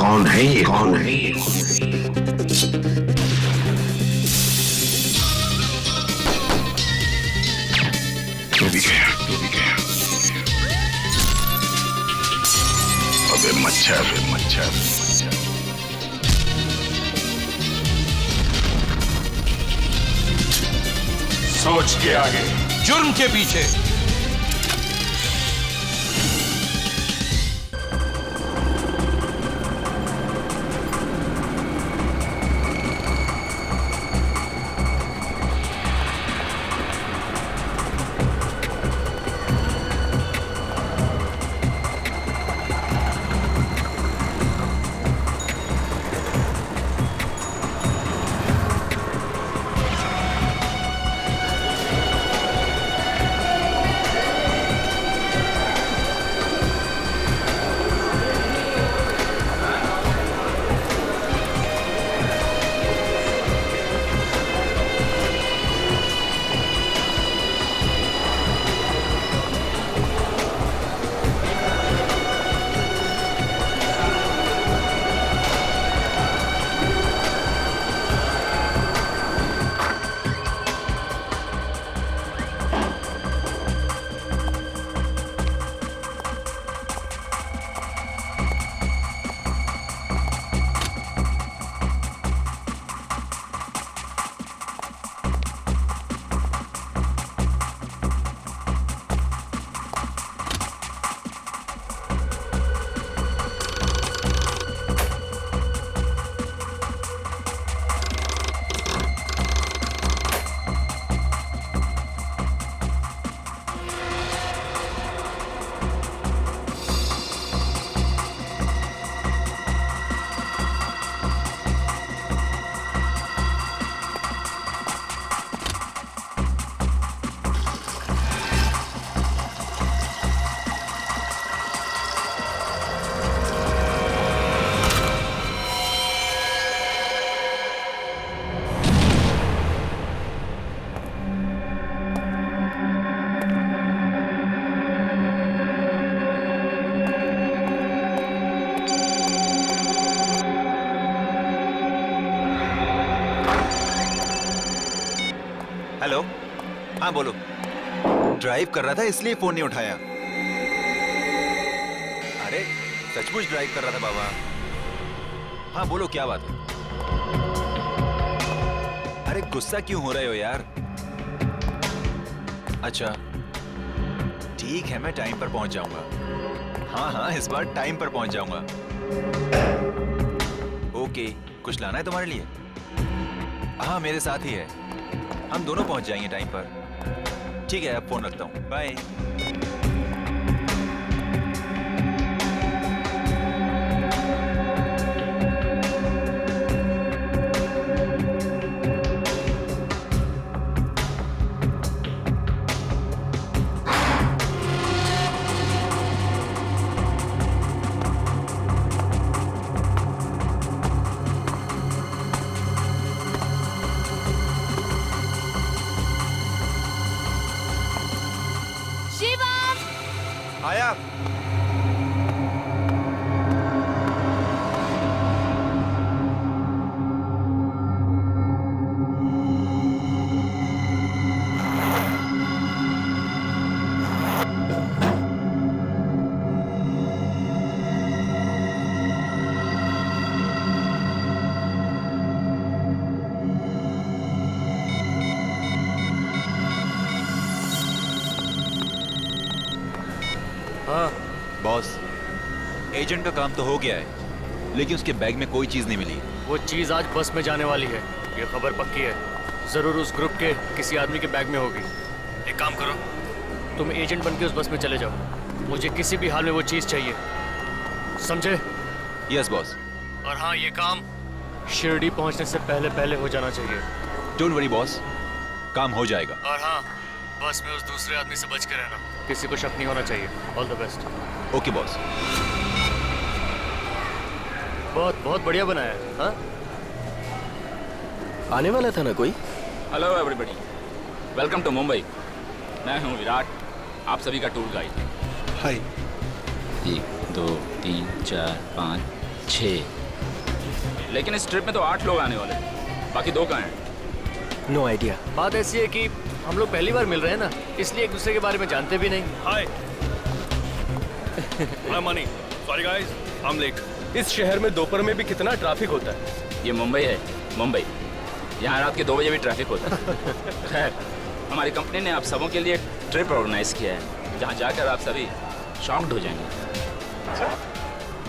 कौन है ये, कौन है ये? तू भी गया, तू भी गया। अबे मच्छर, मच्छर। सोच के आगे, जुर्म के पीछे। हेलो, हाँ बोलो। ड्राइव कर रहा था इसलिए फोन नहीं उठाया। अरे सचमुच ड्राइव कर रहा था बाबा। हाँ बोलो, क्या बात है? अरे गुस्सा क्यों हो रहे हो यार? अच्छा ठीक है, मैं टाइम पर पहुंच जाऊंगा। हाँ हाँ, इस बार टाइम पर पहुंच जाऊंगा। ओके, कुछ लाना है तुम्हारे लिए? हाँ मेरे साथ ही है, हम दोनों पहुंच जाएंगे टाइम पर। ठीक है, अब फोन रखता हूँ, बाय। आया। हाँ बॉस, एजेंट का काम तो हो गया है, लेकिन उसके बैग में कोई चीज नहीं मिली। वो चीज आज बस में जाने वाली है, ये खबर पक्की है। जरूर उस ग्रुप के किसी आदमी के बैग में होगी। एक काम करो, तुम एजेंट बन के उस बस में चले जाओ। मुझे किसी भी हाल में वो चीज चाहिए, समझे? Yes boss. और हाँ, ये काम शिरडी पहुंचने से पहले पहले हो जाना चाहिए। डोंट वरी बॉस, काम हो जाएगा। और हाँ, बस में उस दूसरे आदमी से बच के रहना, किसी को शक नहीं होना चाहिए। All the best. Okay boss. बहुत बहुत बढ़िया बनाया है। हाँ, आने वाला था ना कोई? Hello everybody, welcome to Mumbai. मैं हूँ विराट, आप सभी का टूर गाइड। हाय। 1 2 3 4 5 6। लेकिन इस ट्रिप में तो 8 लोग आने वाले हैं, बाकी 2 कहाँ हैं? No idea. बात ऐसी है कि हम लोग पहली बार मिल रहे हैं ना, इसलिए एक दूसरे के बारे में जानते भी नहीं। Hi hi money, sorry guys, I am late. इस शहर में दोपहर में भी कितना ट्रैफिक होता है। ये मुंबई है, मुंबई। यहाँ रात के 2 बजे भी ट्रैफिक होता है। खैर, हमारी कंपनी ने आप सबों के लिए एक ट्रिप ऑर्गेनाइज किया है, जहाँ जाकर आप सभी शॉक्ड हो जाएंगे।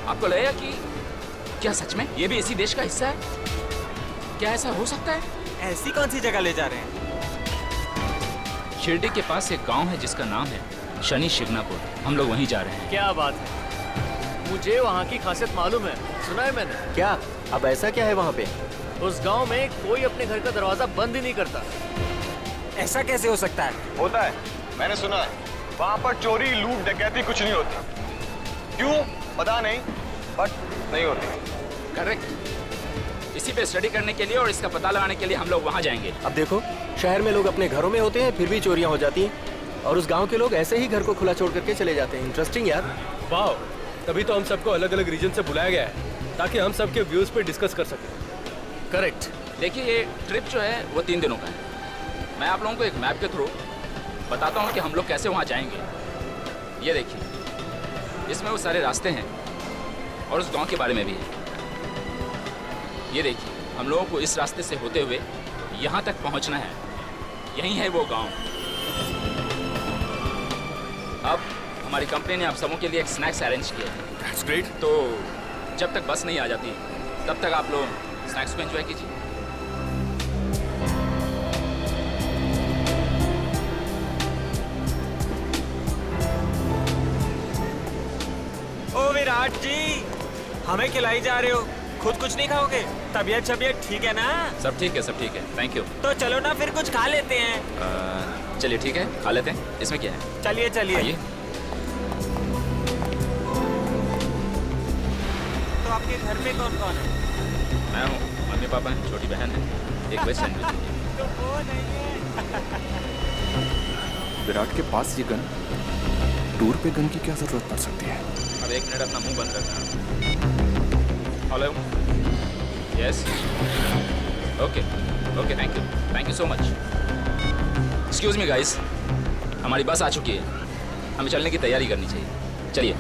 आपको लगेगा कि क्या सच में ये भी इसी देश का हिस्सा है? क्या ऐसा हो सकता है? ऐसी कौन सी जगह ले जा रहे हैं? शिरडी के पास एक गांव है जिसका नाम है शनि शिंगणापुर। हम लोग वहीं जा रहे हैं। क्या बात है, मुझे वहाँ की खासियत मालूम है, सुना है मैंने। क्या? अब ऐसा क्या है वहाँ पे? उस गांव में कोई अपने घर का दरवाजा बंद ही नहीं करता। ऐसा कैसे हो सकता है? होता है, मैंने सुना है। वहाँ पर चोरी, लूट, डकैती कुछ नहीं होती। क्यों पता नहीं, बट नहीं होती। करेक्ट। इसी पे स्टडी करने के लिए और इसका पता लगाने के लिए हम लोग वहाँ जाएंगे। अब देखो, शहर में लोग अपने घरों में होते हैं फिर भी चोरियां हो जाती हैं, और उस गांव के लोग ऐसे ही घर को खुला छोड़ करके चले जाते हैं। इंटरेस्टिंग यार। वाह, तभी तो हम सबको अलग अलग रीजन से बुलाया गया है, ताकि हम सबके व्यूज पे डिस्कस कर सकें। करेक्ट। देखिए, ये ट्रिप जो है वो 3 दिनों का है। मैं आप लोगों को एक मैप के थ्रू बताता हूँ कि हम लोग कैसे वहाँ जाएंगे। ये देखिए, इसमें वो सारे रास्ते हैं और उस गांव के बारे में भी है। ये देखिए, हम लोगों को इस रास्ते से होते हुए यहाँ तक पहुँचना है। यही है वो गांव। अब हमारी कंपनी ने आप सबों के लिए एक स्नैक्स अरेंज किया है। That's great. तो जब तक बस नहीं आ जाती तब तक आप लोग स्नैक्स को एंजॉय कीजिए। ओ विराट जी, हमें खिलाई जा रहे हो, खुद कुछ नहीं खाओगे? तबीयत ठीक है ना? सब ठीक है, सब ठीक है, थैंक यू। तो चलो ना फिर कुछ खा लेते हैं। चलिए ठीक है, खा लेते हैं। इसमें क्या है? चलिए चलिए। आइए। तो आपके घर में कौन कौन है? मैं हूँ, मम्मी पापा हैं, छोटी बहन है, एक वेज सैंडविच दीजिए। तो वो नहीं है। विराट के पास ये गन, टूर पे गन की क्या जरूरत पड़ सकती है? अब 1 मिनट अपना मुंह बंद रखना। Hello, yes, okay okay, thank you so much. Excuse me guys, हमारी बस आ चुकी है, हमें चलने की तैयारी करनी चाहिए। चलिए।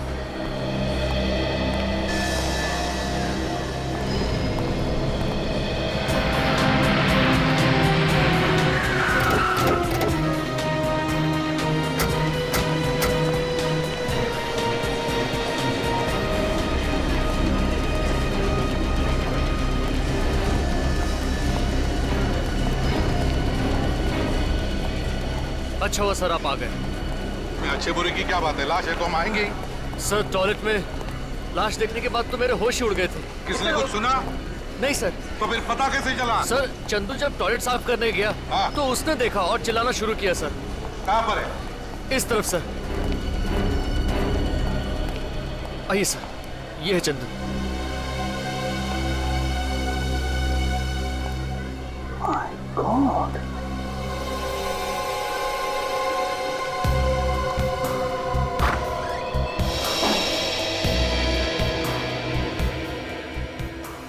अच्छा हुआ सर आप आ गए। अच्छे बुरे की क्या बात है, लाश है तो हम आएंगे ही। सर, टॉयलेट में लाश देखने के बाद तो मेरे होश ही उड़ गए थे। किसने कुछ सुना? नहीं सर। तो फिर पता कैसे चला? सर, चंदू जब टॉयलेट साफ करने गया हाँ। तो उसने देखा और चिल्लाना शुरू किया सर। कहाँ पर है? इस तरफ सर। आइए सर, ये है चंदू।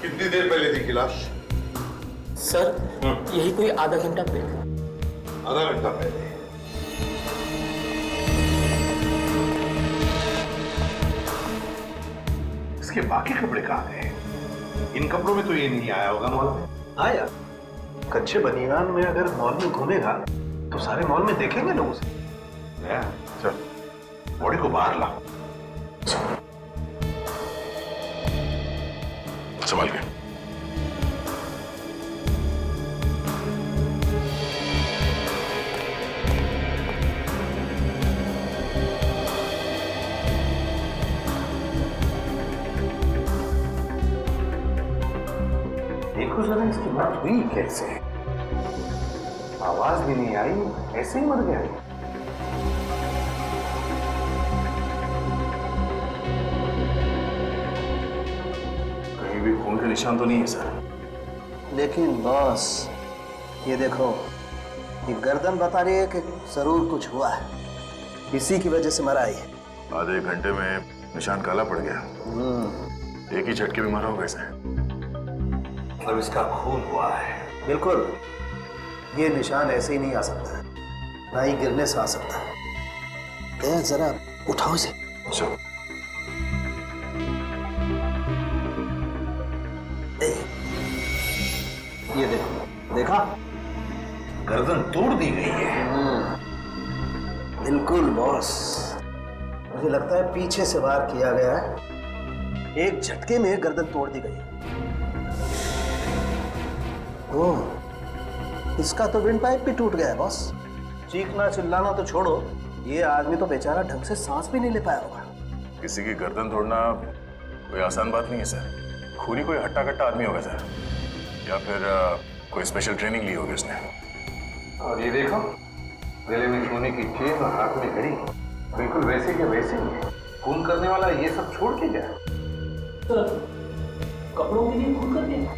कितनी देर पहले थी लाश? सर, यही कोई आधा घंटा पहले। आधा घंटा पहले। इसके बाकी कपड़े कहाँ गए? इन कपड़ों में तो ये नहीं आया होगा मॉल में। हाँ यार, कच्चे बनियान में अगर मॉल में घूमेगा तो सारे मॉल में देखेंगे लोग उसे। चल, बॉडी को बाहर ला। संभाल के। देखो जरा इसकी मौत हुई कैसे? आवाज भी नहीं आई, ऐसे ही मर गया। कहीं भी खून के निशान तो नहीं है सर। लेकिन बॉस, ये देखो, ये गर्दन बता रही है कि जरूर कुछ हुआ है, इसी की वजह से मरा है। आधे घंटे में निशान काला पड़ गया। एक ही झटके में मरा होगा इसे। मतलब इसका खून हुआ है। बिल्कुल, ये निशान ऐसे ही नहीं आ सकता, ना ही गिरने से आ सकता। जरा उठाओ इसे। चलो। ये देखो, देखा? गर्दन तोड़ दी गई है। बिल्कुल बॉस, मुझे लगता है पीछे से वार किया गया है, एक झटके में गर्दन तोड़ दी गई। ओह, इसका तो विंड पाइप भी टूट गया है बॉस। चीखना चिल्लाना तो छोड़ो, ये आदमी तो बेचारा ढंग से सांस भी नहीं ले पाया होगा। किसी की गर्दन तोड़ना कोई आसान बात नहीं है सर। खूनी कोई हट्टा कट्टा आदमी होगा सर, या फिर कोई स्पेशल ट्रेनिंग ली होगी उसने। और ये देखो, गले में सोने की चेन और हाथ में घड़ी, बिल्कुल वैसे के वैसे ही। खून करने वाला ये सब छोड़ के गया। कपड़ों के लिए खून कर दिया?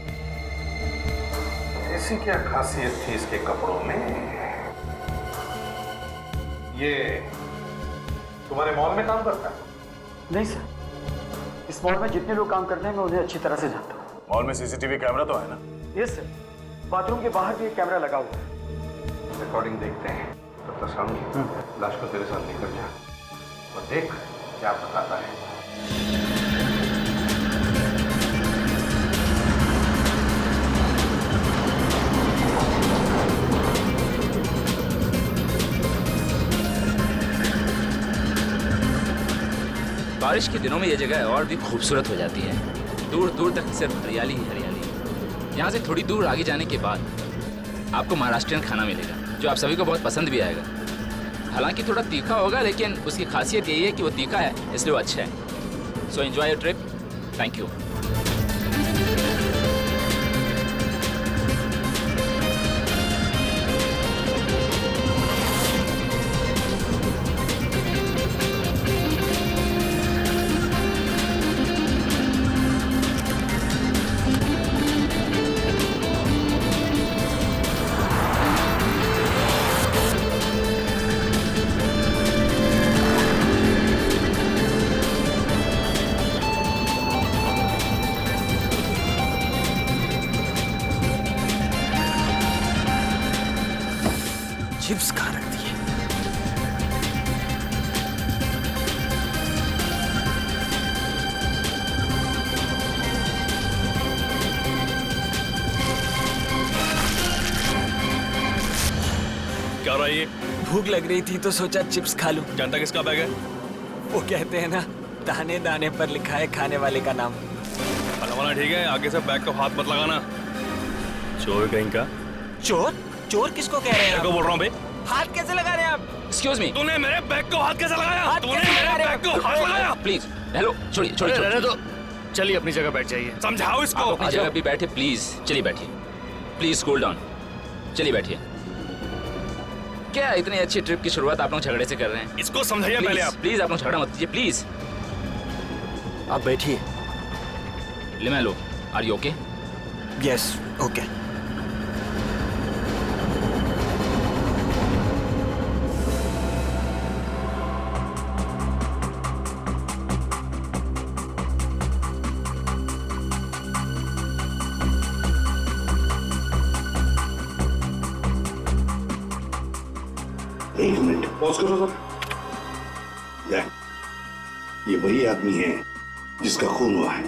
ऐसी क्या खासियत थी इसके कपड़ों में? ये तुम्हारे मॉल में काम करता है? नहीं सर, इस मॉल में जितने लोग काम करते हैं मैं उन्हें अच्छी तरह से जानता हूँ। मॉल में सीसीटीवी कैमरा तो है ना? यस सर, बाथरूम के बाहर भी एक कैमरा लगा हुआ है। रिकॉर्डिंग देखते हैं। तब तक सामने लाश को तेरे साथ लेकर जा और देख क्या बताता है। बारिश के दिनों में ये जगह और भी खूबसूरत हो जाती है। दूर दूर तक सिर्फ हरियाली ही हरियाली। यहाँ से थोड़ी दूर आगे जाने के बाद आपको महाराष्ट्रियन खाना मिलेगा, जो आप सभी को बहुत पसंद भी आएगा। हालांकि थोड़ा तीखा होगा, लेकिन उसकी खासियत यही है कि वो तीखा है, इसलिए वो अच्छा है। So enjoy your trip. Thank you. Chips खा रखती है। क्या हो रहा है ये? भूख लग रही थी तो सोचा चिप्स खा लूं। जानता किसका बैग है? वो कहते हैं ना, दाने दाने पर लिखा है खाने वाले का नाम। वाला ठीक है, आगे से बैग को हाथ मत लगाना। चोर कहीं का। चोर? चोर किसको कह रहे हैं? बोल रहा हूँ बे। हाथ कैसे लगा रहे हैं आप? Excuse me. तूने मेरे बैग को हाथ कैसे लगाया? तूने मेरे बैग को हाथ लगाया? प्लीज हेलो, छोड़िए छोड़िए रहने दो। चलिए अपनी जगह बैठ जाइए। समझाओ इसको। आप अपनी जगह भी बैठे प्लीज। चलिए बैठिए प्लीज, कूल डाउन। चलिए बैठिए। क्या इतनी अच्छी ट्रिप की शुरुआत आप लोग झगड़े से कर रहे हैं? इसको समझाइए पहले आप। प्लीज आप लोग झगड़ा मत कीजिए प्लीज। आप बैठिए। Limelo, are you okay? Yes, okay. एक मिनट पॉज करो सर। ये वही आदमी है जिसका खून हुआ है।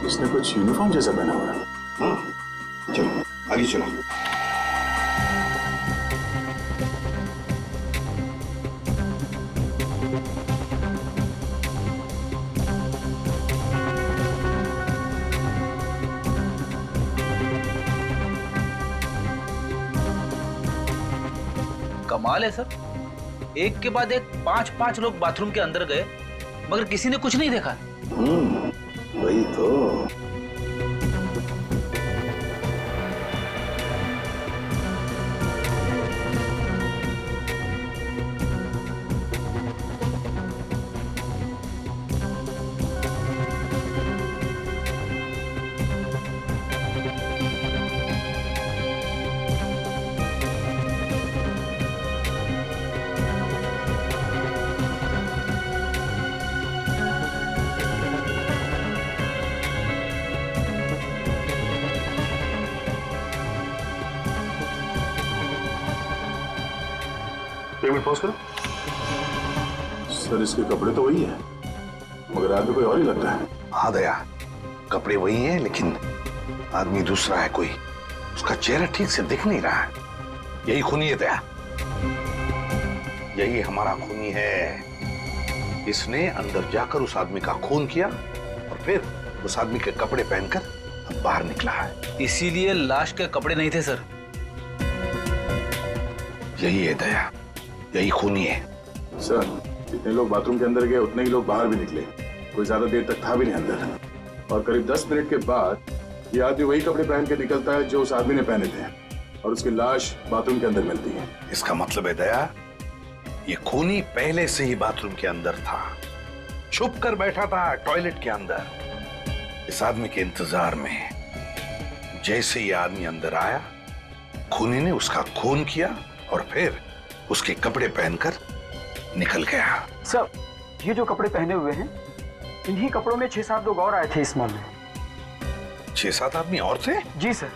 इसने कुछ यूनिफॉर्म जैसा पहना हुआ है। हाँ, चलो आगे चलो। कमाल है सर, एक के बाद एक 5-5 लोग बाथरूम के अंदर गए, मगर किसी ने कुछ नहीं देखा। वही तो। पेमेंट पॉज करो। सर इसके कपड़े तो वही है, मगर आदमी कोई और ही लगता है। हाँ दया, कपड़े वही हैं लेकिन आदमी दूसरा है कोई। उसका चेहरा ठीक से दिख नहीं रहा है। यही खूनी है दया, यही हमारा खूनी है। इसने अंदर जाकर उस आदमी का खून किया और फिर उस आदमी के कपड़े पहनकर अब बाहर निकला है। इसीलिए लाश के कपड़े नहीं थे सर। यही है दया, यही खूनी है। सर जितने लोग बाथरूम के अंदर गए उतने ही लोग बाहर भी निकले, कोई ज्यादा देर तक था भी नहीं अंदर। और करीब 10 मिनट के बाद ये आदमी वही कपड़े पहन के निकलता है जो उस आदमी ने पहने थे, और उसकी लाश बाथरूम के अंदर मिलती है। इसका मतलब है दया, ये खूनी पहले से ही बाथरूम के अंदर था, छुप कर बैठा था टॉयलेट के अंदर इस आदमी के इंतजार में। जैसे ये आदमी अंदर आया, खूनी ने उसका खून किया और फिर उसके कपड़े पहनकर निकल गया। सर ये जो कपड़े पहने हुए हैं, इन्हीं कपड़ों में 6-7 लोग और आए थे इस मॉल में। 6-7 आदमी और थे? जी सर,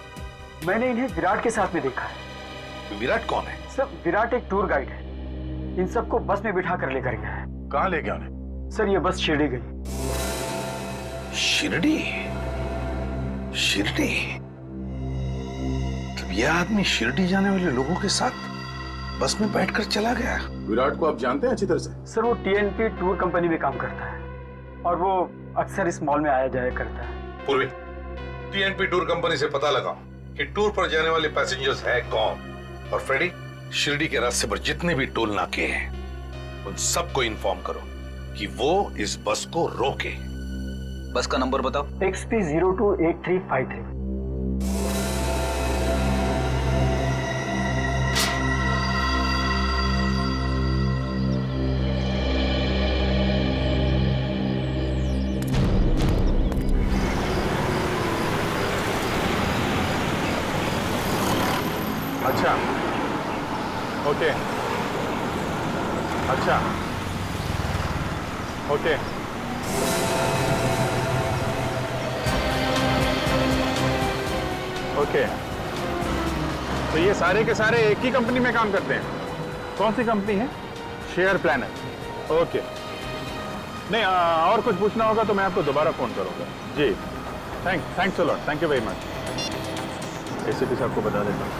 मैंने इन्हें विराट के साथ में देखा है। विराट कौन है? सर विराट एक टूर गाइड है, इन सबको बस में बिठा कर लेकर गया है। कहाँ ले गया उन्हें? सर ये बस शिरडी गई। शिरडी? शिरडी? तब यह आदमी शिरडी जाने वाले लोगों के साथ बस में बैठकर चला गया। विराट को आप जानते हैं अच्छी तरह से? सर वो TNP टूर कंपनी में काम करता है और वो अक्सर इस मॉल में आया जाया करता है। पूर्वी, TNP टूर कंपनी से पता लगाओ कि टूर पर जाने वाले पैसेंजर्स है कौन। और फ्रेडी, शिरडी के रास्ते पर जितने भी टोल नाके हैं उन सबको इन्फॉर्म करो कि वो इस बस को रोके। बस का नंबर बताओ। XP028353। अच्छा, ओके, अच्छा, ओके। ओके, तो ये सारे के सारे एक ही कंपनी में काम करते हैं? कौन सी कंपनी है? Share planner. ओके, नहीं और कुछ पूछना होगा तो मैं आपको दोबारा फोन करूंगा। जी, thanks a lot, thank you very much. ACP साहब को बता देता हूँ।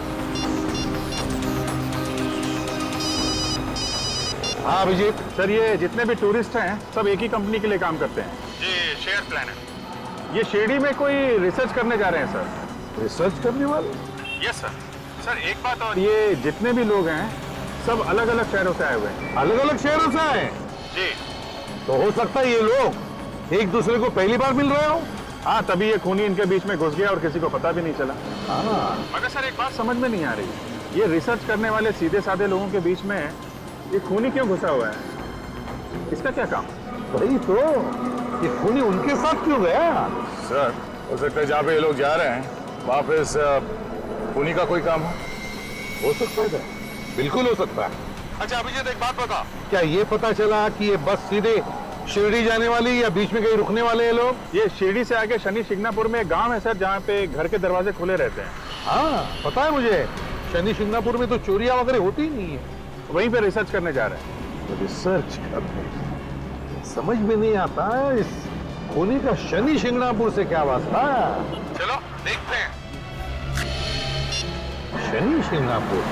हाँ अभिजीत सर, ये जितने भी टूरिस्ट हैं सब एक ही कंपनी के लिए काम करते हैं। जी, शेयर प्लानर। ये शिरडी में कोई रिसर्च करने जा रहे हैं सर। रिसर्च करने वाले? Yes sir. सर एक बात और, ये जितने भी लोग हैं सब अलग अलग शहरों से आए हुए हैं। अलग अलग शहरों से आए? जी। तो हो सकता है ये लोग एक दूसरे को पहली बार मिल रहे हो। हाँ, तभी ये खूनी इनके बीच में घुस गया और किसी को पता भी नहीं चला। मगर सर एक बात समझ में नहीं आ रही, ये रिसर्च करने वाले सीधे साधे लोगों के बीच में ये खूनी क्यों घुसा हुआ है? इसका क्या काम? वही तो, ये खूनी उनके साथ क्यों गया? सर हो सकता है जहाँ पे ये लोग जा रहे हैं वहाँ पे इस खूनी का कोई काम हो सकता है। बिल्कुल हो सकता है। अच्छा अभिजीत एक बात बता, क्या ये पता चला कि ये बस सीधे शिरडी जाने वाली या बीच में कहीं रुकने वाले हैं लोग? ये शिरडी से आगे शनि शिंगणापुर में एक गांव है सर जहाँ पे घर के दरवाजे खुले रहते हैं। हाँ पता है मुझे, शनि शिंगणापुर में तो चोरियां वगैरह होती ही नहीं है। वहीं पे रिसर्च करने जा रहे हैं। तो रिसर्च करने समझ में नहीं आता इस खूनी का शनि शिंगणापुर से क्या वास्ता? चलो देखते हैं। शनि शिंगणापुर?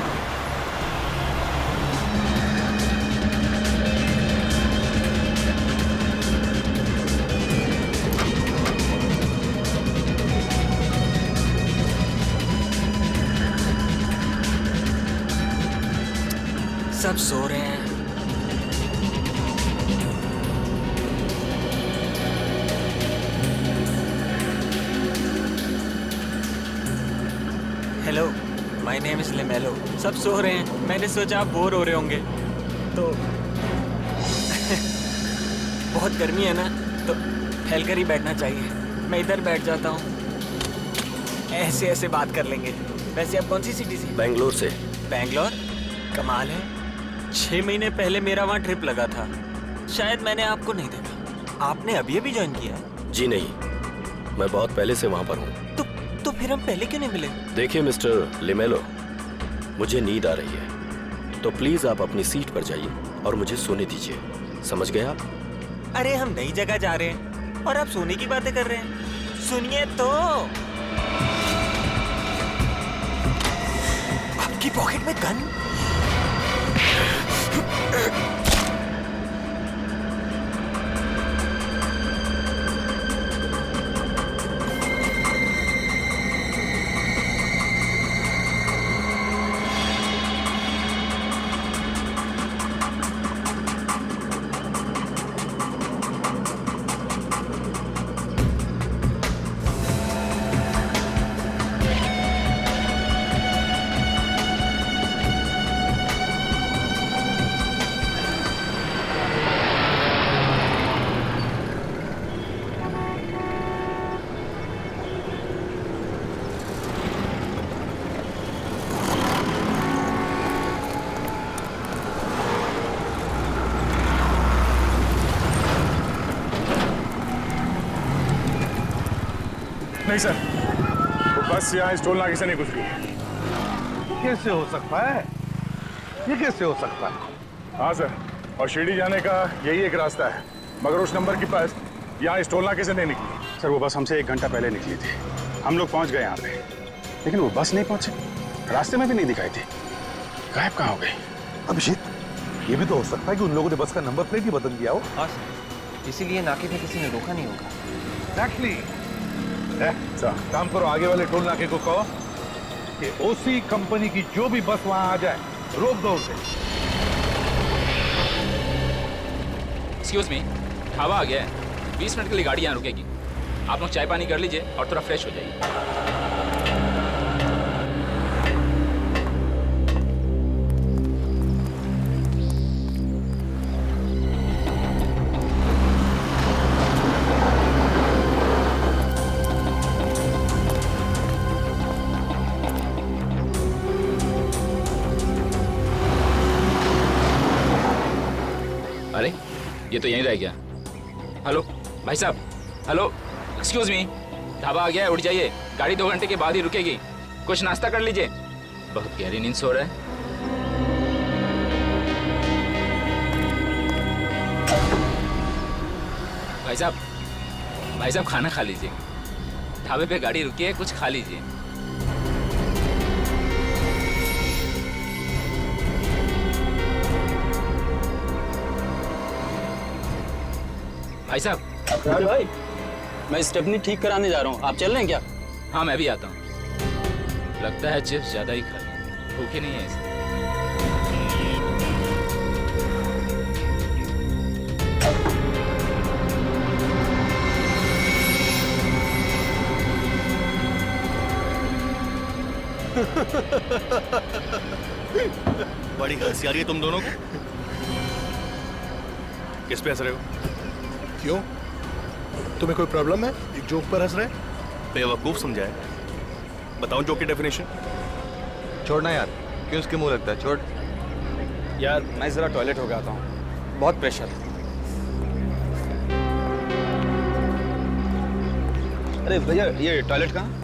सब सो रहे हैं। Hello, my name is Limelo. सब सो रहे हैं, मैंने सोचा आप बोर हो रहे होंगे तो बहुत गर्मी है ना, तो फैल कर ही बैठना चाहिए। मैं इधर बैठ जाता हूँ, ऐसे ऐसे बात कर लेंगे। वैसे आप कौन सी सिटी से? बेंगलोर से। बेंगलोर? कमाल है, 6 महीने पहले मेरा वहाँ ट्रिप लगा था। शायद मैंने आपको नहीं देखा। आपने अभी अभी ज्वाइन किया है? जी नहीं, मैं बहुत पहले से वहाँ पर हूँ। तो फिर हम पहले क्यों नहीं मिले? देखिए मिस्टर लिमेलो, मुझे नींद आ रही है। तो प्लीज आप अपनी सीट पर जाइए और मुझे सोने दीजिए। समझ गए आप? अरे हम नई जगह जा रहे हैं और आप सोने की बातें कर रहे हैं। सुनिए तो। आपकी पॉकेट में गन? नहीं सर, वो बस यहाँ इस टोल नाके से नहीं गुजरी। कैसे हो सकता है? ये कैसे हो सकता है? हाँ सर, और शिरडी जाने का यही एक रास्ता है, मगर उस नंबर की बस यहाँ इस टोल नाके से नहीं निकली। सर वो बस हमसे 1 घंटा पहले निकली थी। हम लोग पहुँच गए यहाँ पे, लेकिन वो बस नहीं पहुँची, रास्ते में भी नहीं दिखाई थी। गायब कहाँ हो गई? अभिजीत, ये भी तो हो सकता है कि उन लोगों ने बस का नंबर प्लेट ही बदल दिया हो। हाँ सर, इसीलिए नाके पे किसी ने रोका नहीं होगा। Exactly. काम करो, आगे वाले टोल नाके को कहो कि उसी कंपनी की जो भी बस वहां आ जाए रोक दो उसे। एक्सक्यूज मी, ढाबा आ गया है, 20 मिनट के लिए गाड़ी यहाँ रुकेगी। आप लोग चाय पानी कर लीजिए और थोड़ा फ्रेश हो जाइए। अरे ये तो यहीं रह गया। हेलो भाई साहब, हेलो, एक्सक्यूज मी, ढाबा आ गया है, उठ जाइए, गाड़ी 2 घंटे के बाद ही रुकेगी, कुछ नाश्ता कर लीजिए। बहुत गहरी नींद सो रहा है। भाई साहब खाना खा लीजिए, ढाबे पे गाड़ी रुकी है, कुछ खा लीजिए। भाई साहब। भाई, मैं स्टेपनी ठीक कराने जा रहा हूँ, आप चल रहे हैं क्या? हाँ मैं भी आता हूँ। लगता है चिप्स ज्यादा ही खा ली, भूखे नहीं है ऐसे। बड़ी हंसी आ रही है तुम दोनों को। किस पे हंस रहे हो? क्यों? तुम्हें कोई प्रॉब्लम है? एक जोक पर हंस रहे? बेवकूफ समझाए। बताओ जोक की डेफिनेशन। छोड़ना यार, क्यों उसके मुंह लगता है, छोड़। यार मैं जरा टॉयलेट हो गया था, बहुत प्रेशर है। अरे भैया, ये टॉयलेट कहाँ?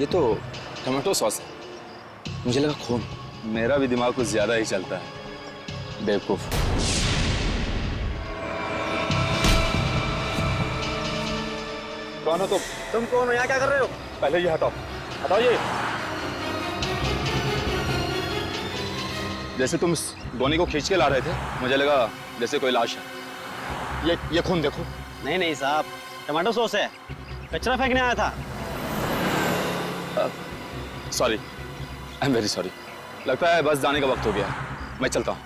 ये तो टमाटो सॉस है, मुझे लगा खून। मेरा भी दिमाग कुछ ज्यादा ही चलता है, बेवकूफ। कौन हो तुम कौन हो? यहाँ क्या कर रहे हो? पहले ये हटाओ, हटाओ ये। जैसे तुम इस गोनी को खींच के ला रहे थे, मुझे लगा जैसे कोई लाश है। ये खून देखो। नहीं नहीं साहब, टमाटो सॉस है, कचरा फेंकने आया था। Sorry, I am very sorry. लगता है बस जाने का वक्त हो गया, मैं चलता हूँ।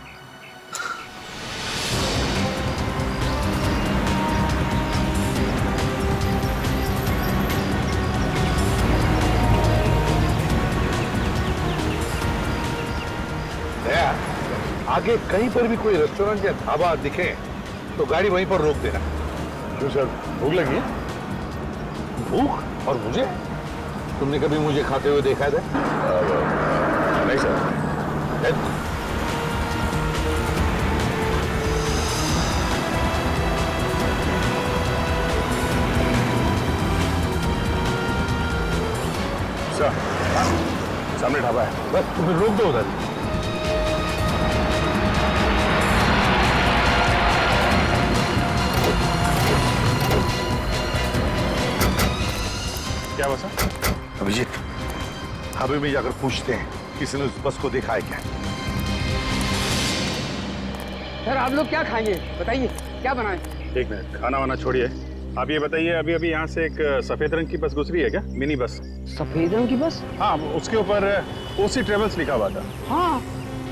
आगे कहीं पर भी कोई रेस्टोरेंट या ढाबा दिखे तो गाड़ी वहीं पर रोक देना। क्यों सर, भूख लगी है? भूख? और मुझे? तुमने कभी मुझे खाते हुए देखा था? नहीं सर। सर, सामने ढाबा है, बस तुम्हें रोक दो उधर। क्या हुआ सर? अभिजीत, ढाबे में जाकर पूछते हैं किसी ने उस बस को देखा है क्या? सर आप लोग क्या खाएंगे बताइए, क्या बनाएं? एक मिनट, खाना वाना छोड़िए, आप ये बताइए, अभी अभी यहाँ से एक सफेद रंग की बस गुजरी है क्या? Mini bus. सफेद रंग की बस? हाँ, उसके ऊपर ओसी ट्रेवल्स लिखा हुआ था। हाँ,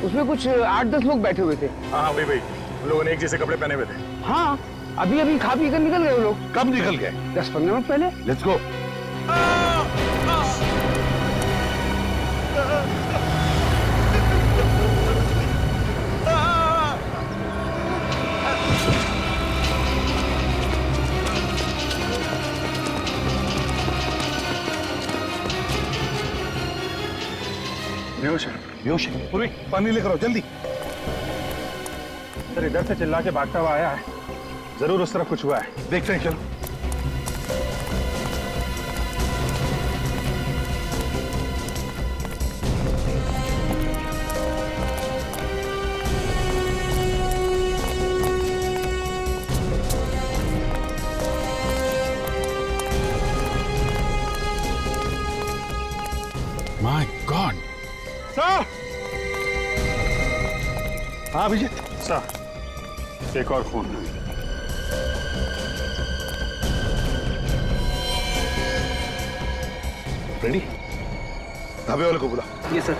उसमें कुछ 8-10 लोग बैठे हुए थे। हाँ वही वही, उन लोगों ने एक जैसे कपड़े पहने हुए थे। हाँ, अभी अभी खा पी कर निकल गए वो लोग। कब निकल गए? 10-15 मिनट पहले। Let's go. बेहोश है। पूरी पानी लेकर आओ जल्दी। सर इधर से चिल्ला के भागता हुआ आया है, जरूर उस तरफ कुछ हुआ है, देखते हैं। चलो। My God. सर! हाँ अभिजीत। सर, एक और खून। रेडी? ढाबे वाले को बुला। ये सर।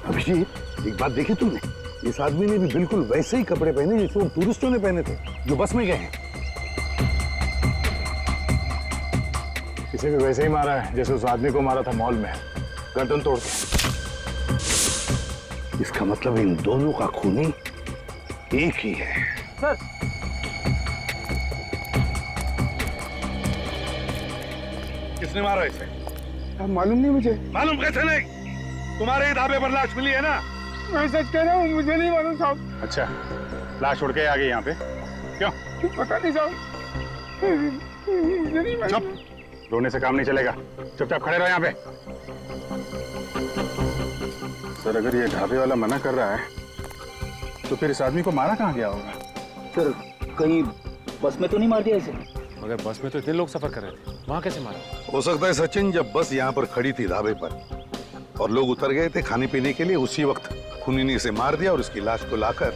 अभिजीत, एक बात देखी तुमने? इस आदमी ने भी बिल्कुल वैसे ही कपड़े पहने जैसे वो टूरिस्टों ने पहने थे जो बस में गए हैं। इसे भी वैसे ही मारा है जैसे उस आदमी को मारा था मॉल में, गर्दन तोड़ के। इसका मतलब इन दोनों का खूनी एक ही है। सर, किसने मारा इसे? मालूम नहीं मुझे। मालूम कैसे नहीं? तुम्हारे ढाबे पर लाश मिली है ना? मैं सच कह रहा हूँ, मुझे नहीं मालूम साहब। अच्छा, लाश उड़ के आ गई यहाँ पे, क्यों? पता नहीं साहब, मुझे नहीं मालूम। चुप, रोने से काम नहीं चलेगा, चुपचाप खड़े रहो यहाँ पे। सर अगर ये ढाबे वाला मना कर रहा है तो फिर इस आदमी को मारा कहाँ गया होगा? सर कहीं बस में तो नहीं मार दिया इसे? मगर बस में तो इतने लोग सफर कर रहे थे, वहाँ कैसे मारा? हो सकता है सचिन, जब बस यहाँ पर खड़ी थी ढाबे पर और लोग उतर गए थे खाने पीने के लिए, उसी वक्त खूनी ने इसे मार दिया और इसकी लाश को लाकर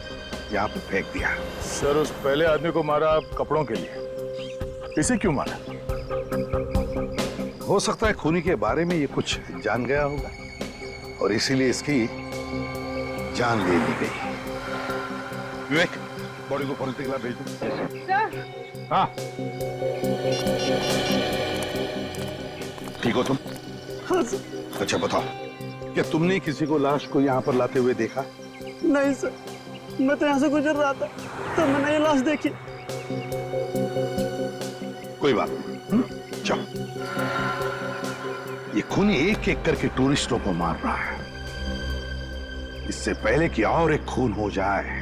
यहाँ पर फेंक दिया। सर उस पहले आदमी को मारा कपड़ों के लिए, इसे क्यों मारा? हो सकता है खूनी के बारे में ये कुछ जान गया होगा और इसीलिए इसकी जान ले ली गई। विवेक, बॉडी को फॉरेंसिक लैब भेज दो। हाँ, ठीक हो तुम? हाँ सर। अच्छा बताओ, क्या तुमने किसी को लाश को यहाँ पर लाते हुए देखा? नहीं सर, मैं तो यहाँ से गुजर रहा था तो मैंने ये लाश देखी। कोई बात नहीं, जाओ। ये खूनी एक एक करके टूरिस्टों को मार रहा है। इससे पहले कि और एक खून हो जाए,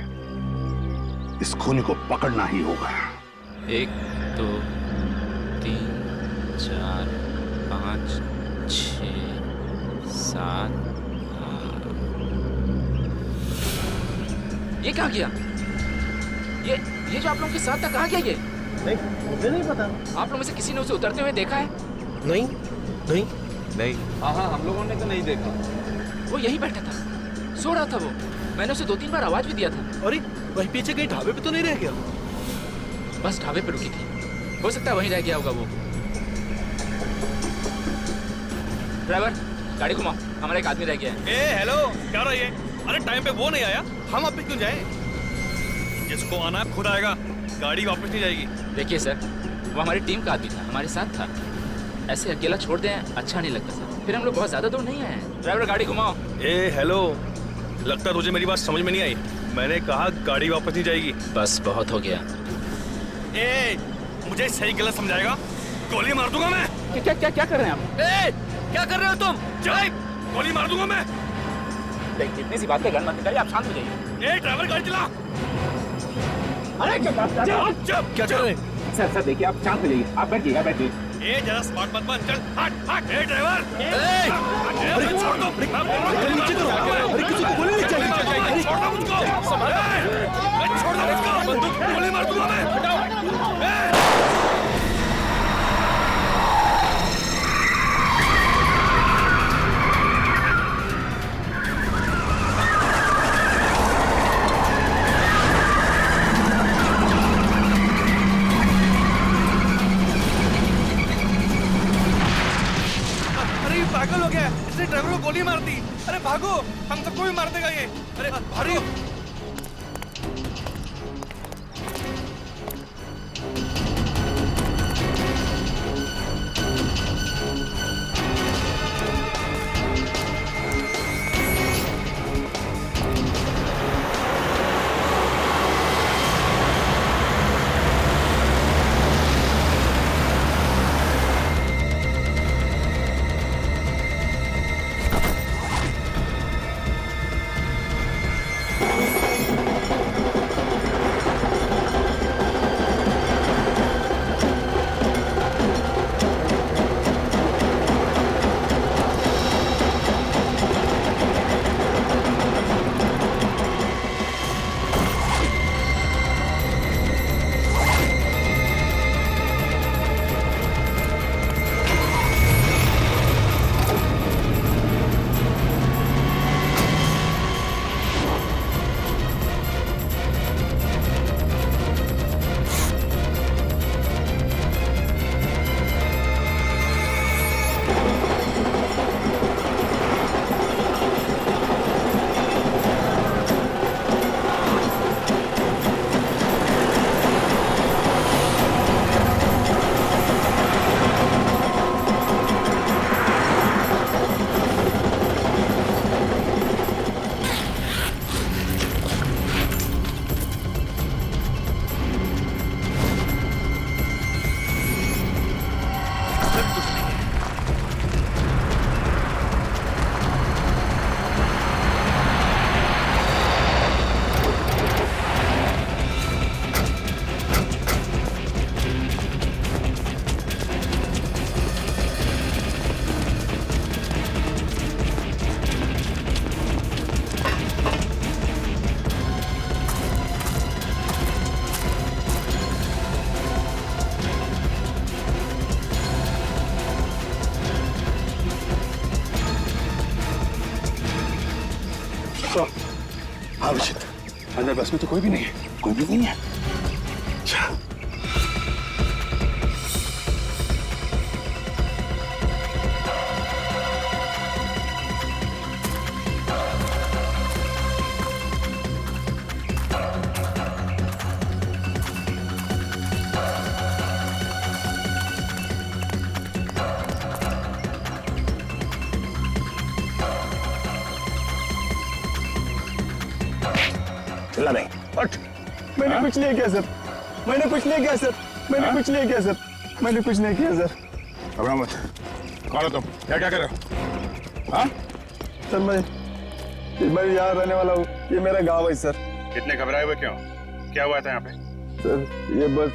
इस खूनी को पकड़ना ही होगा। 1 2 3 4 5 6 7 ये कहाँ गया? ये जो आप लोगों के साथ था कहाँ गया ये? नहीं, मुझे नहीं पता। आप लोगों में से किसी ने उसे उतरते हुए देखा है? नहीं नहीं नहीं। हाँ, हम लोगों ने तो नहीं देखा। वो यहीं बैठा था, सो रहा था वो। मैंने उसे 2-3 बार आवाज भी दिया था। अरे वहीं पीछे कहीं ढाबे पे तो नहीं रह गया? बस ढाबे पे रुकी थी, हो सकता है वहीं रह गया होगा वो। ड्राइवर गाड़ी घुमाओ, हमारा एक आदमी रह गया है। ए हेलो, क्या रहा ये? अरे टाइम पे वो नहीं आया, हम अब भी क्यों जाए? जिसको आना है खुद आएगा, गाड़ी वापस नहीं जाएगी। देखिए सर, वो हमारी टीम का आदमी था, हमारे साथ था। ऐसे अकेला छोड़ दें अच्छा नहीं लगता सर। फिर हम लोग बहुत ज्यादा दूर नहीं आए हैं। ड्राइवर गाड़ी घुमाओ। ए हेलो, लगता तुझे मेरी बात समझ में नहीं आई। मैंने कहा गाड़ी वापस नहीं जाएगी। बस बहुत हो गया। ए, मुझे सही गलत समझाएगा, गोली मार दूंगा मैं। क्या कर रहे हैं आप? ए, क्या कर रहे हो तुम? चल, गोली मार दूंगा मैं। इतनी सी बात पे गन मत निकालिए, आप शांत हो जाइए। ए ड्राइवर गाड़ी चला। अरे चुप, क्या कर रहे? सर देखिए, आप शांत हो जाइए, आप बैठिए। ए जरा स्मार्ट मत बन, चल हट। ए ड्राइवर, अरे छोड़ दो, मैं बोल रहा हूं नीचे करो। अरे किसी को गोली नहीं चाहिए, छोड़ दो मुझको। छोड़ दो मुझको, बंदूक गोली मार दूंगा मैं। हटाओ। पागल हो गया, इसने ड्राइवर को गोली मार दी। अरे भागो, हम सबको भी मार देगा ये। अरे भागो। अभिजीत, अंदर बस में तो कोई भी नहीं है। कोई भी नहीं है। अच्छा, चिल्ला नहीं। हट। मैंने कुछ नहीं किया सर, मैंने कुछ नहीं किया सर, मैंने कुछ नहीं किया सर, मैंने कुछ नहीं किया सर। घबराओ मत। कौन हो तुम? क्या कर रहे हो? हाँ? सर मैं यहाँ रहने वाला हूँ, ये मेरा गांव है सर। इतने घबराए हुए क्यों? क्या हुआ था यहाँ पे? सर ये बस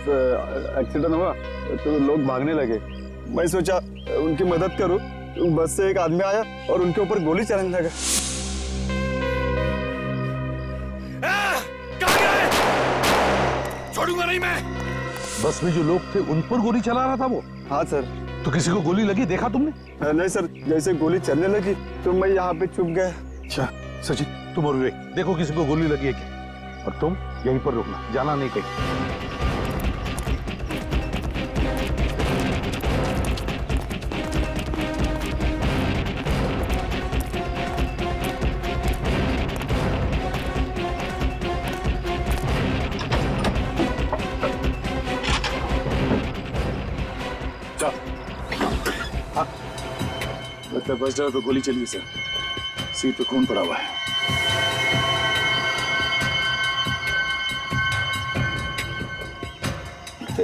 एक्सीडेंट हुआ तो लोग भागने लगे, मैं सोचा उनकी मदद करूं। बस से एक आदमी आया और उनके ऊपर गोली चलाने लगा। कहाँ गए? छोड़ूंगा नहीं मैं। बस में जो लोग थे उन पर गोली चला रहा था वो? हाँ सर। तो किसी को गोली लगी, देखा तुमने? नहीं सर, जैसे गोली चलने लगी तो मैं यहाँ पे छुप गया। अच्छा सचिन, तुम और विवेक देखो किसी को गोली लगी है क्या, और तुम यहीं पर रुकना, जाना नहीं कहीं। बस ड्राइवर पे गोली चली सर, सीट पे खून पड़ा हुआ है।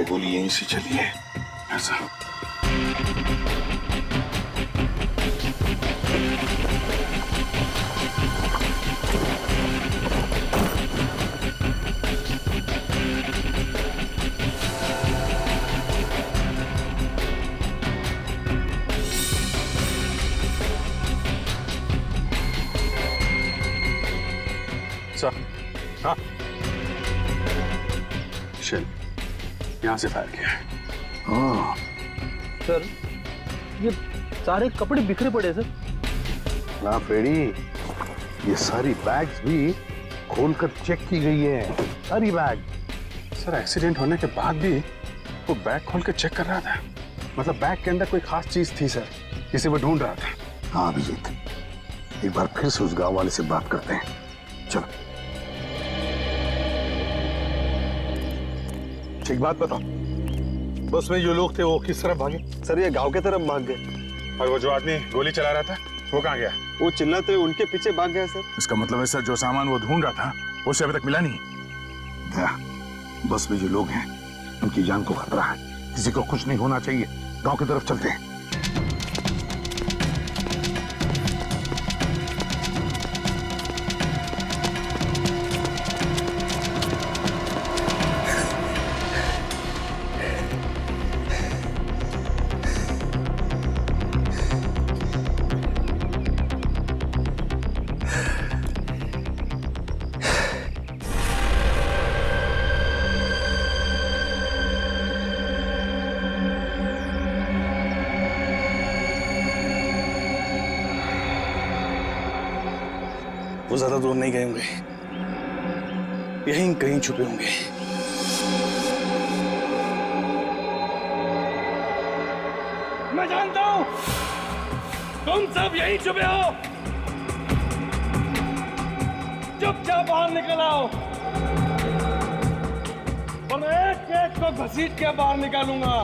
गोली यहीं से चली है ऐसा। हाँ शेल यहाँ से फायर किया है। हाँ सर, ये सारे कपड़े बिखरे पड़े सर। ना फ्रेडी, ये सारी बैग्स भी खोलकर चेक की गई है, सारी बैग। सर एक्सीडेंट होने के बाद भी वो बैग खोल के चेक कर रहा था, मतलब बैग के अंदर कोई खास चीज थी सर, जिसे वो ढूंढ रहा था। हाँ अभिजीत, एक बार फिर से उस गांव वाले से बात करते हैं, चलो। एक बात बताओ, बस में जो लोग थे वो किस तरफ भागे? सर ये गांव के तरफ भाग गए। और वो जो आदमी गोली चला रहा था वो कहाँ गया? वो चिल्लाते उनके पीछे भाग गया सर। इसका मतलब है सर जो सामान वो ढूंढ रहा था वो उसे अभी तक मिला नहीं। बस में जो लोग हैं उनकी जान को खतरा है, किसी को कुछ नहीं होना चाहिए। गांव की तरफ चलते हैं। वो ज्यादा दूर नहीं गए होंगे, यहीं कहीं छुपे होंगे। मैं जानता हूं तुम सब यहीं छुपे हो। चुपचाप बाहर निकल आओ और एक एक को घसीट के बाहर निकालूंगा।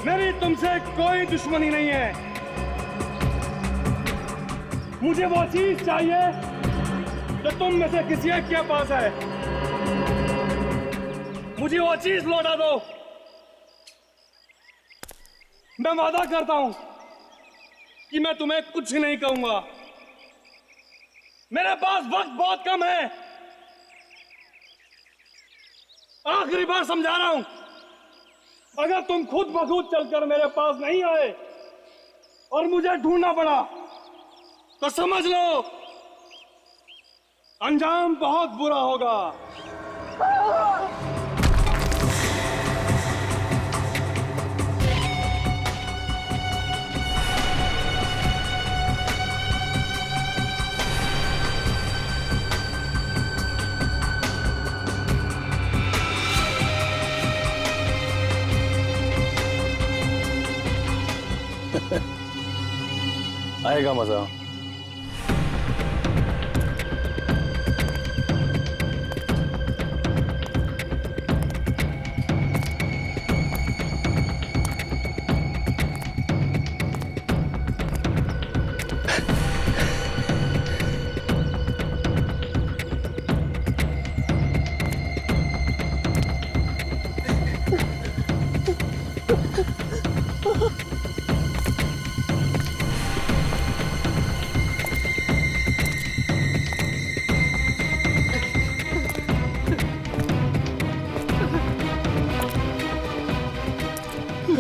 मेरी तुमसे कोई दुश्मनी नहीं है। मुझे वो चीज चाहिए जो तुम में से किसी एक के पास है। मुझे वो चीज लौटा दो। मैं वादा करता हूं कि मैं तुम्हें कुछ नहीं कहूंगा। मेरे पास वक्त बहुत कम है। आखिरी बार समझा रहा हूं, अगर तुम खुद ब खुद चलकर मेरे पास नहीं आए और मुझे ढूंढना पड़ा तो समझ लो अंजाम बहुत बुरा होगा। आएगा मजा।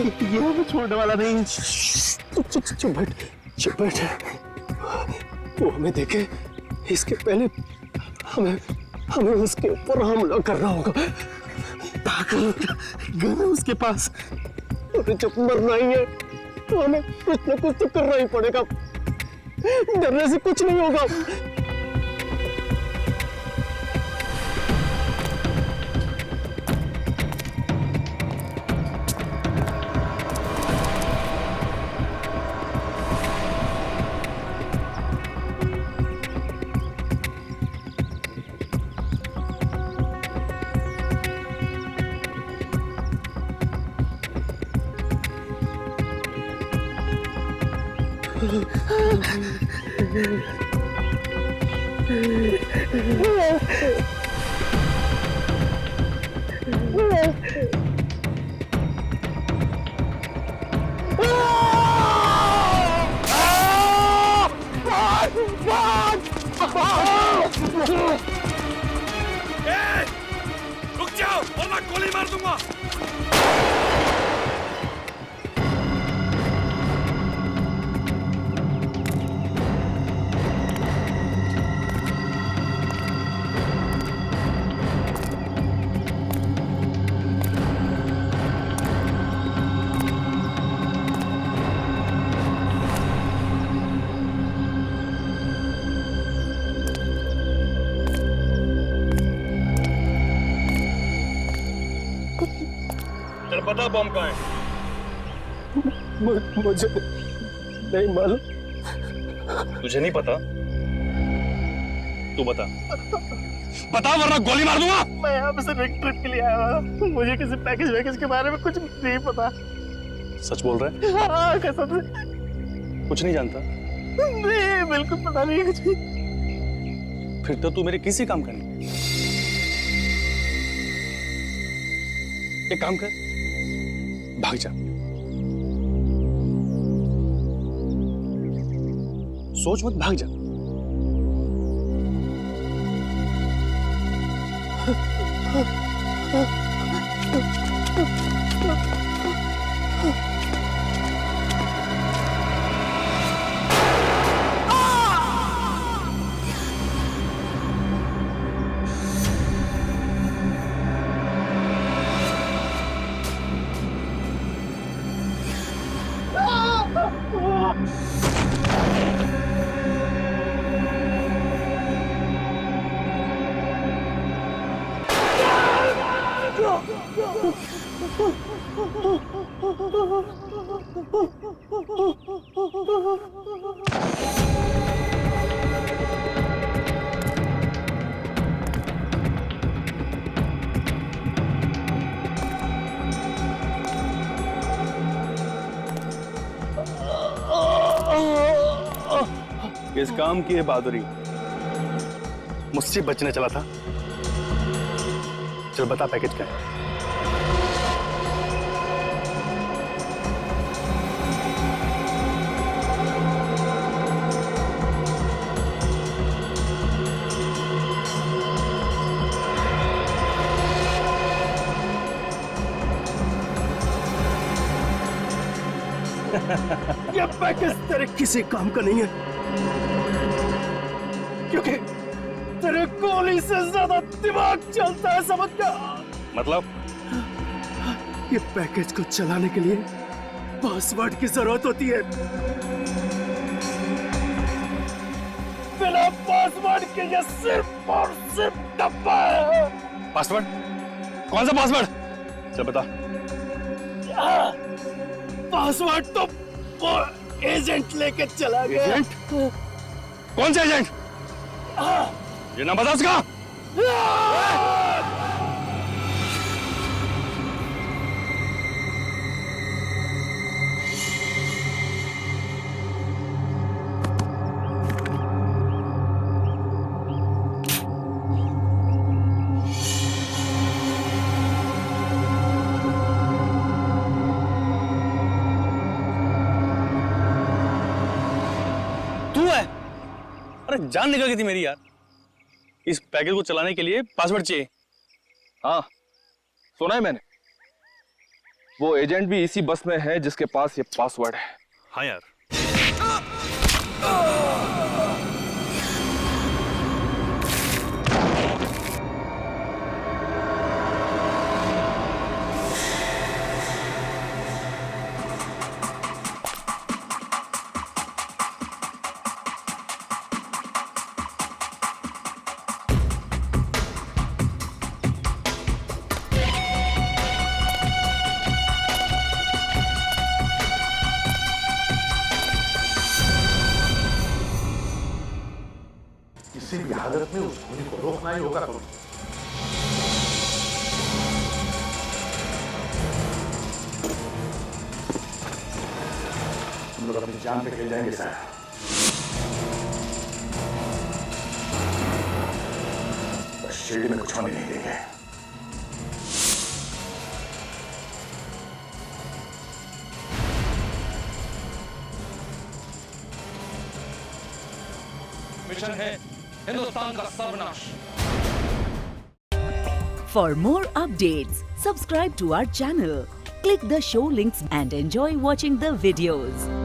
ये मैं छोड़ने वाला नहीं। चुप बैठ। वो हमें देखे इसके पहले हमें उसके ऊपर हमला करना होगा। पागल गन है उसके पास, और जब मरना ही है तो हमें कुछ न कुछ तो करना ही पड़ेगा। डरने से कुछ नहीं होगा। रुक जाओ वरना गोली मार दूंगा। पता बम कहाँ है? मुझे नहीं मालूम। तुझे नहीं पता? तू बता वरना गोली मार दूंगा। मैं यहाँ पे सिर्फ एक ट्रिप के लिए आया हूँ। मुझे किसी पैकेज के बारे में कुछ नहीं पता। सच बोल रहा है? हाँ कसम से। कुछ नहीं जानता? नहीं बिल्कुल पता नहीं कुछ भी। फिर तो तू मेरे किसी काम का नहीं। एक काम कर, भाग जा। सोच मत, भाग जा। इस काम की है बहादुरी। मुझसे बचने चला था। चल बता पैकेज क्या है। ये पैकेज तेरे किसी काम का नहीं है, क्योंकि तेरे गोली से ज्यादा दिमाग चलता है, समझ गया? मतलब? ये पैकेज को चलाने के लिए पासवर्ड की जरूरत होती है। बिना पासवर्ड के ये सिर्फ और सिर्फ डब्बा है। पासवर्ड? कौन सा पासवर्ड? चल बता। पासवर्ड तो वो एजेंट लेके चला गया। एजेंट? कौन सा एजेंट? ये नाम बता उसका। तू है? अरे जान निकल गई थी मेरी यार। इस पैकेज को चलाने के लिए पासवर्ड चाहिए। हाँ सुना है मैंने। वो एजेंट भी इसी बस में है जिसके पास ये पासवर्ड है। हाँ यार। किसी भी हालत में उस खूनी को रोकना ही होगा। तो हम लोग अपनी जान पे खेल जाएंगे सर। बस शिल्ड में कुछ होने नहीं देंगे। मिशन है हिंदुस्तान का सर्वनाश। For more updates, subscribe to our channel, click the show links and enjoy watching the videos.